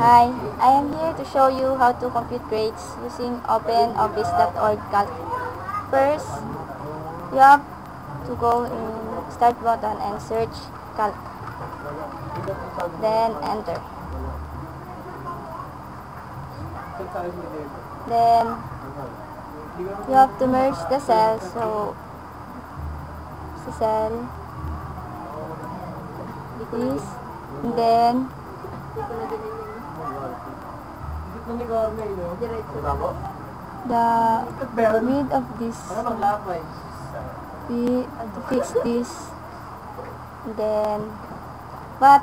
Hi, I am here to show you how to compute grades using OpenOffice.org Calc. First, you have to go in Start button and search Calc. Then enter. Then you have to merge the cells. So the cell this, and then the width of this to fix this, and then but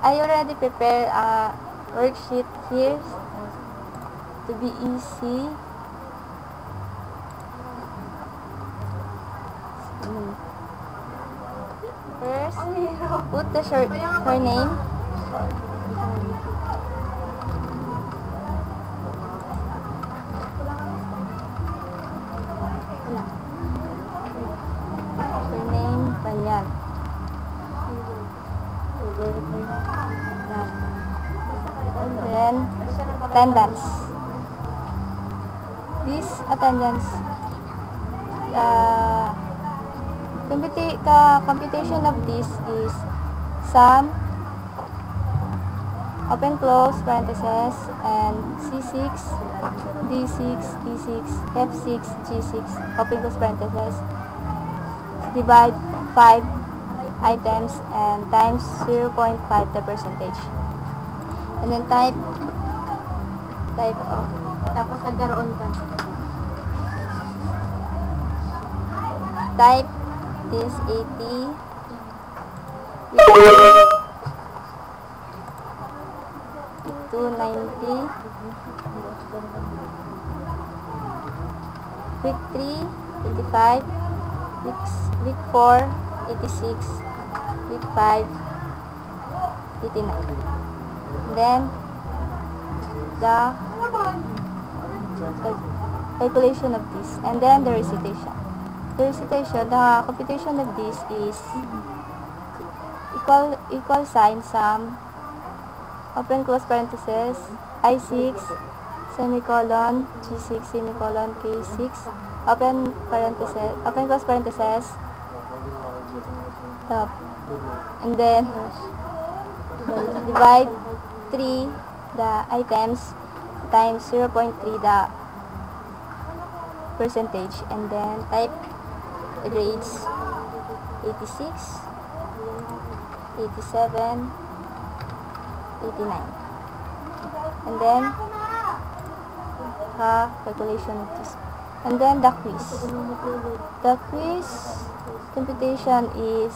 I already prepared a worksheet here to be easy. First, put the surname. Surname, ganyan. Then, attendance. This attendance, computation of this is sum, open close parentheses, and C6, D6, E6, F6, G6, open close parentheses, divide 5 items and times 0.5 the percentage. And then type tapos nagkaroon ka. Type is 80 290 week 3 85 week 4 86 week 5 89. Then the calculation of this, and then the recitation. The computation of this is equal sign sum, open close parentheses, I6 semicolon G6 semicolon K6, open close parentheses, top, and then divide 3 the items times 0.3 the percentage, and then type grades 86 87 89, and then calculation of this, and then the quiz computation is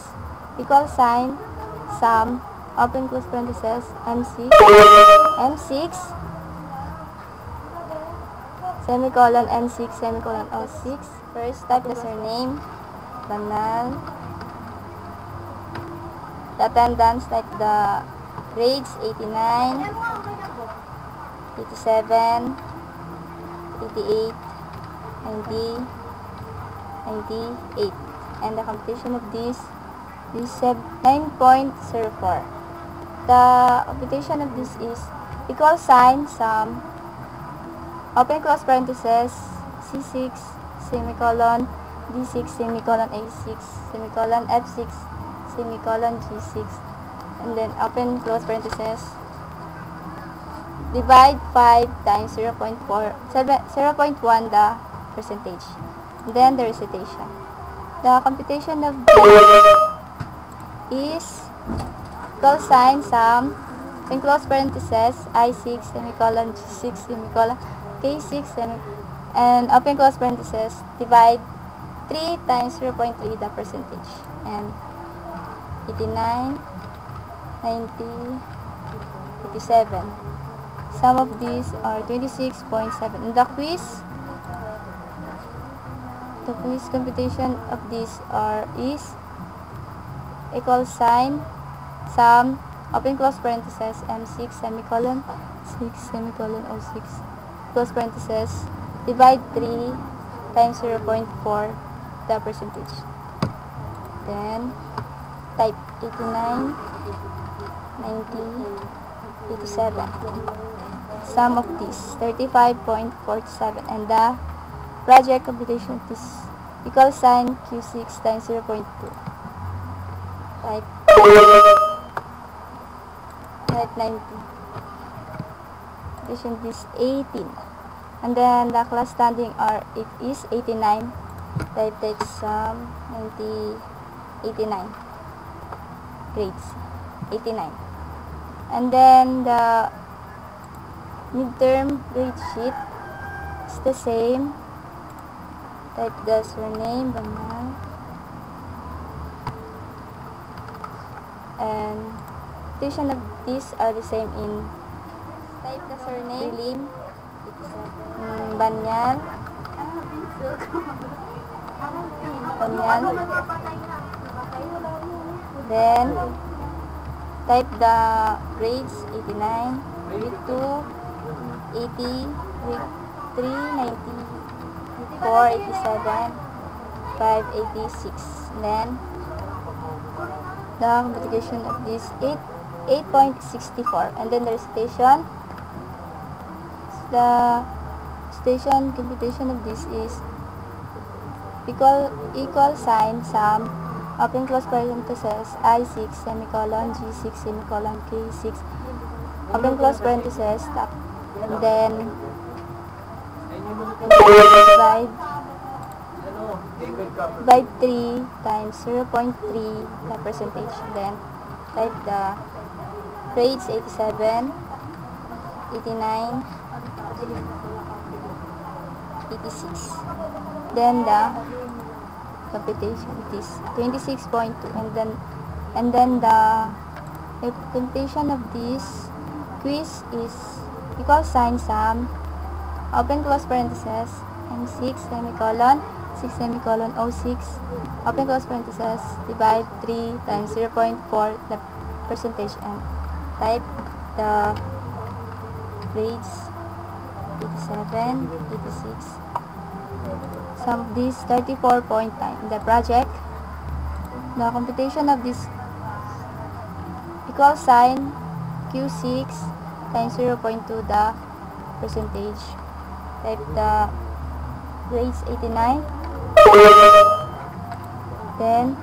equal sign sum, open close parentheses, M6 semicolon N6 semicolon O6. First, type the surname, Banal. The attendance, type the grades 89, 87, 88, 90, 98. And the computation of this is 9.04. The computation of this is equal sign sum, open close parentheses, C6 semicolon D6 semicolon A6 semicolon F6 semicolon G6, and then open close parentheses, divide 5 times 0.1 the percentage, and then the recitation. The computation of this is equal sign sum, open close parentheses, I6 semicolon G6 semicolon K6 and open close parentheses, divide 3 times 0.3 the percentage, and 89, 90, 87. Some of these are 26.7. In the quiz computation of these is equal sign sum, open close parentheses, M6 semicolon 6 semicolon O6 close parentheses, divide 3 times 0.4 the percentage. Then type 89, 90, 87. Sum of this, 35.47. And the project computation is equal sign Q6 times 0.2. Type 90. Addition is 18. And then the class standing are, it is 89. Type takes sum 89. Grades 89. And then the midterm grade sheet is the same. Type the surname, Banal, and tuition of these are the same in type the surname, Lim, Banyan, then type the grades 89, week 2, 80, week 3, 90, 4, 87, 5, 86. Then the multiplication of this 8.64, and then the recitation. The station computation of this is equal sign sum open close parenthesis I6 semicolon G6 semicolon K6 open close parenthesis stop, and then divide 3 times 0.3 the percentage. Then type the grades 87, 89, 86. Then the computation is 26.2, and then the computation of this quiz is equal sign sum open close parenthesis M6 semicolon 6 semicolon 06 open close parenthesis divide 3 times 0.4 the percentage, and type the grades 87, 86. Sum of this 34.9. The project, the computation of this equal sign Q6 times 0.2 the percentage. Type the grades 89. Then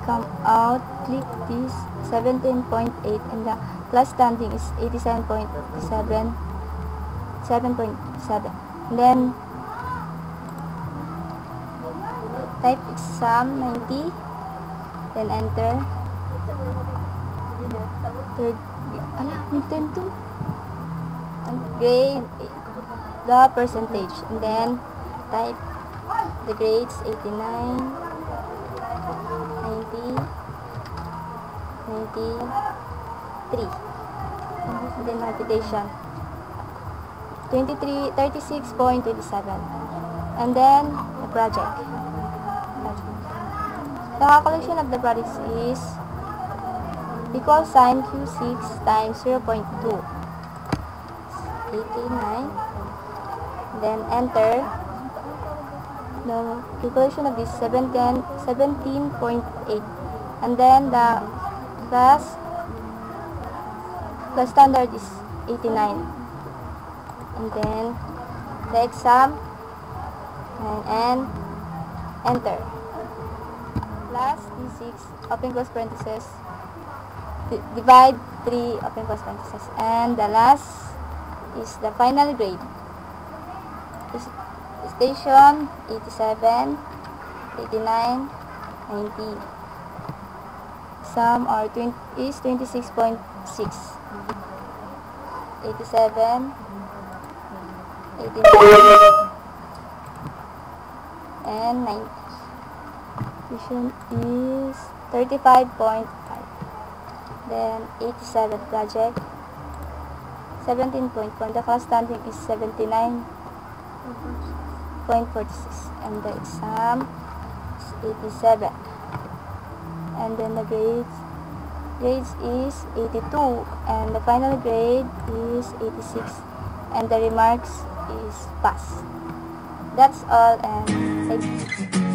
come out, click this 17.8, and the class standing is 87.7. 7.7. Then type exam 90, then enter. Third, midterm 2, and grade the percentage, and then type the grades 89, 90, 93, and then multiplication 36.27, and then the project. The calculation of the product is equal sign Q6 times 0.2, 89, then enter. The calculation of this 17.8, and then the class standard is 89, and then the exam, and enter. Plus D6 open close parenthesis divide 3 open close parenthesis, and the last is the final grade. Station 87, 89, 90. Sum are is 26.6. 87, 89, and 90. Tuition is 35.5. Then 87 project 17.1. The class standing is 79.46, and the exam is 87, and then the grades is 82, and the final grade is 86, and the remarks is pass. That's all, and thank you.